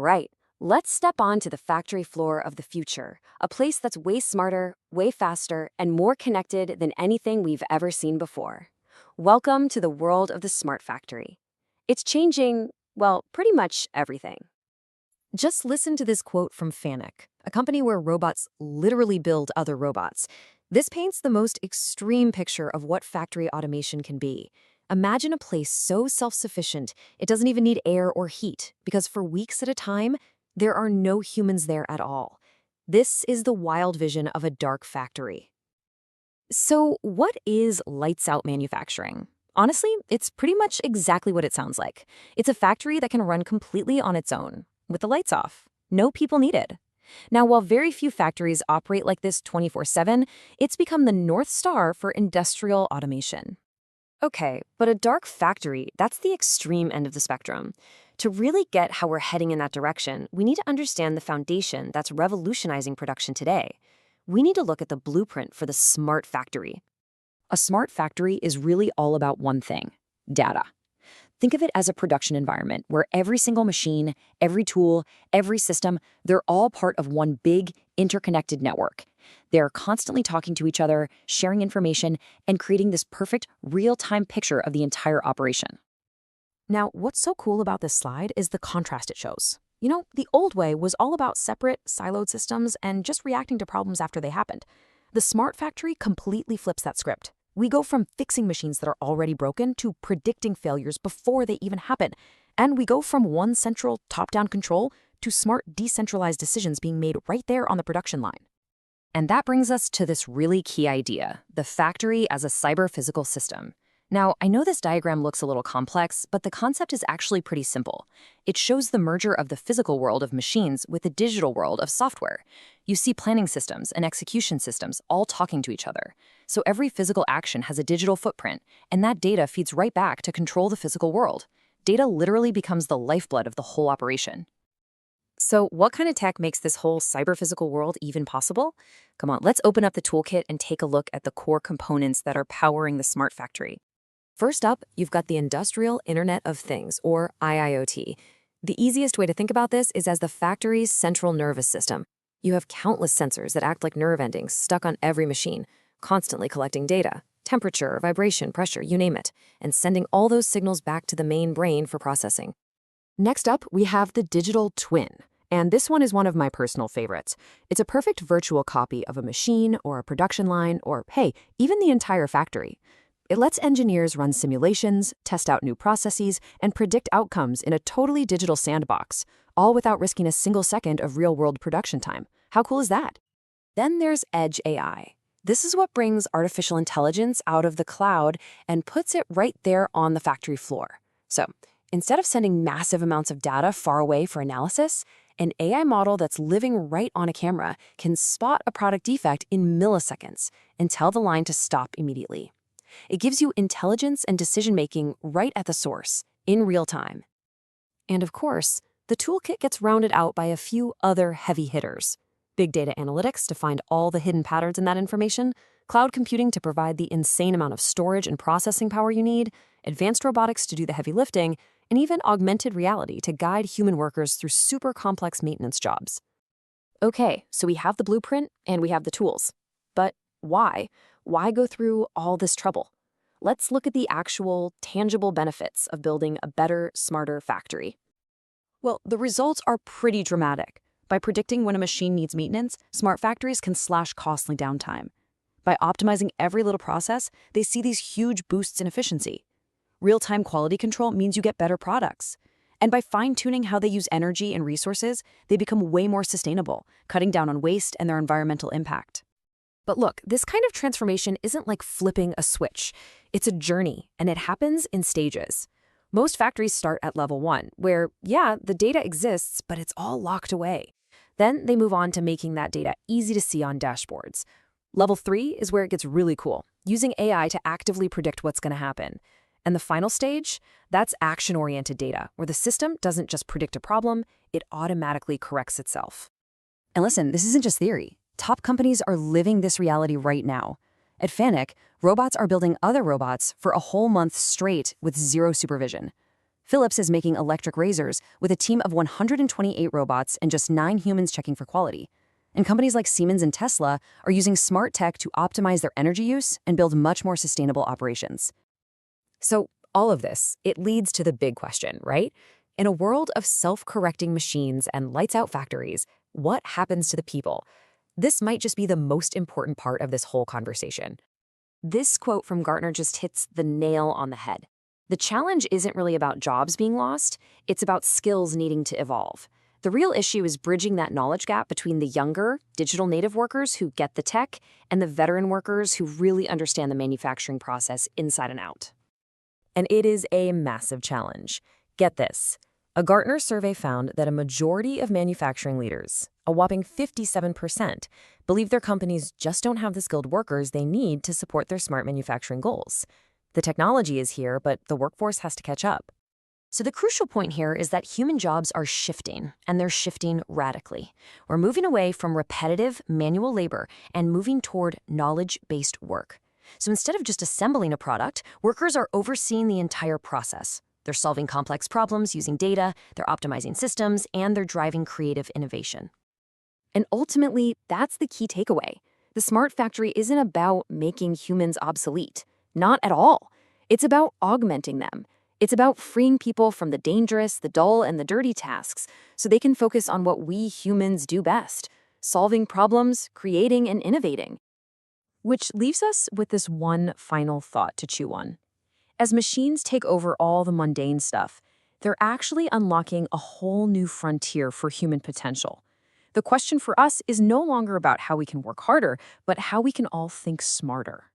right, let's step on to the factory floor of the future, a place that's way smarter, way faster, and more connected than anything we've ever seen before. Welcome to the world of the smart factory. It's changing, well, pretty much everything. Just listen to this quote from Fanuc, a company where robots literally build other robots. This paints the most extreme picture of what factory automation can be. Imagine a place so self-sufficient it doesn't even need air or heat, because for weeks at a time, there are no humans there at all. This is the wild vision of a dark factory. So, what is lights-out manufacturing? Honestly, it's pretty much exactly what it sounds like. It's a factory that can run completely on its own, with the lights off. No people needed. Now, while very few factories operate like this 24/7, it's become the North Star for industrial automation. Okay, but a dark factory, that's the extreme end of the spectrum. To really get how we're heading in that direction, we need to understand the foundation that's revolutionizing production today. We need to look at the blueprint for the smart factory. A smart factory is really all about one thing: data. Think of it as a production environment where every single machine, every tool, every system, they're all part of one big, interconnected network. They're constantly talking to each other, sharing information, and creating this perfect, real-time picture of the entire operation. Now, what's so cool about this slide is the contrast it shows. You know, the old way was all about separate, siloed systems and just reacting to problems after they happened. The smart factory completely flips that script. We go from fixing machines that are already broken to predicting failures before they even happen. And we go from one central top-down control to smart decentralized decisions being made right there on the production line. And that brings us to this really key idea: the factory as a cyber-physical system. Now, I know this diagram looks a little complex, but the concept is actually pretty simple. It shows the merger of the physical world of machines with the digital world of software. You see planning systems and execution systems all talking to each other. So every physical action has a digital footprint, and that data feeds right back to control the physical world. Data literally becomes the lifeblood of the whole operation. So what kind of tech makes this whole cyber-physical world even possible? Come on, let's open up the toolkit and take a look at the core components that are powering the smart factory. First up, you've got the Industrial Internet of Things, or IIoT. The easiest way to think about this is as the factory's central nervous system. You have countless sensors that act like nerve endings stuck on every machine, constantly collecting data: temperature, vibration, pressure, you name it, and sending all those signals back to the main brain for processing. Next up, we have the digital twin. And this one is one of my personal favorites. It's a perfect virtual copy of a machine or a production line or, hey, even the entire factory. It lets engineers run simulations, test out new processes, and predict outcomes in a totally digital sandbox, all without risking a single second of real-world production time. How cool is that? Then there's Edge AI. This is what brings artificial intelligence out of the cloud and puts it right there on the factory floor. So, instead of sending massive amounts of data far away for analysis, an AI model that's living right on a camera can spot a product defect in milliseconds and tell the line to stop immediately. It gives you intelligence and decision-making right at the source, in real time. And of course, the toolkit gets rounded out by a few other heavy hitters: big data analytics to find all the hidden patterns in that information, cloud computing to provide the insane amount of storage and processing power you need, advanced robotics to do the heavy lifting, and even augmented reality to guide human workers through super complex maintenance jobs. Okay, so we have the blueprint and we have the tools. But why? Why go through all this trouble? Let's look at the actual, tangible benefits of building a better, smarter factory. Well, the results are pretty dramatic. By predicting when a machine needs maintenance, smart factories can slash costly downtime. By optimizing every little process, they see these huge boosts in efficiency. Real-time quality control means you get better products. And by fine-tuning how they use energy and resources, they become way more sustainable, cutting down on waste and their environmental impact. But look, this kind of transformation isn't like flipping a switch. It's a journey, and it happens in stages. Most factories start at level 1, where, yeah, the data exists, but it's all locked away. Then they move on to making that data easy to see on dashboards. Level 3 is where it gets really cool, using AI to actively predict what's going to happen. And the final stage, that's action-oriented data, where the system doesn't just predict a problem, it automatically corrects itself. And listen, this isn't just theory. Top companies are living this reality right now. At Fanuc, robots are building other robots for a whole month straight with zero supervision. Philips is making electric razors with a team of 128 robots and just 9 humans checking for quality. And companies like Siemens and Tesla are using smart tech to optimize their energy use and build much more sustainable operations. So, all of this, it leads to the big question, right? In a world of self-correcting machines and lights-out factories, what happens to the people? This might just be the most important part of this whole conversation. This quote from Gartner just hits the nail on the head. The challenge isn't really about jobs being lost, it's about skills needing to evolve. The real issue is bridging that knowledge gap between the younger, digital native workers who get the tech and the veteran workers who really understand the manufacturing process inside and out. And it is a massive challenge. Get this. A Gartner survey found that a majority of manufacturing leaders, a whopping 57%, believe their companies just don't have the skilled workers they need to support their smart manufacturing goals. The technology is here, but the workforce has to catch up. So the crucial point here is that human jobs are shifting, and they're shifting radically. We're moving away from repetitive manual labor and moving toward knowledge-based work. So instead of just assembling a product, workers are overseeing the entire process. They're solving complex problems using data, they're optimizing systems, and they're driving creative innovation. And ultimately, that's the key takeaway. The smart factory isn't about making humans obsolete. Not at all. It's about augmenting them. It's about freeing people from the dangerous, the dull, and the dirty tasks so they can focus on what we humans do best, solving problems, creating, and innovating. Which leaves us with this one final thought to chew on. As machines take over all the mundane stuff, they're actually unlocking a whole new frontier for human potential. The question for us is no longer about how we can work harder, but how we can all think smarter.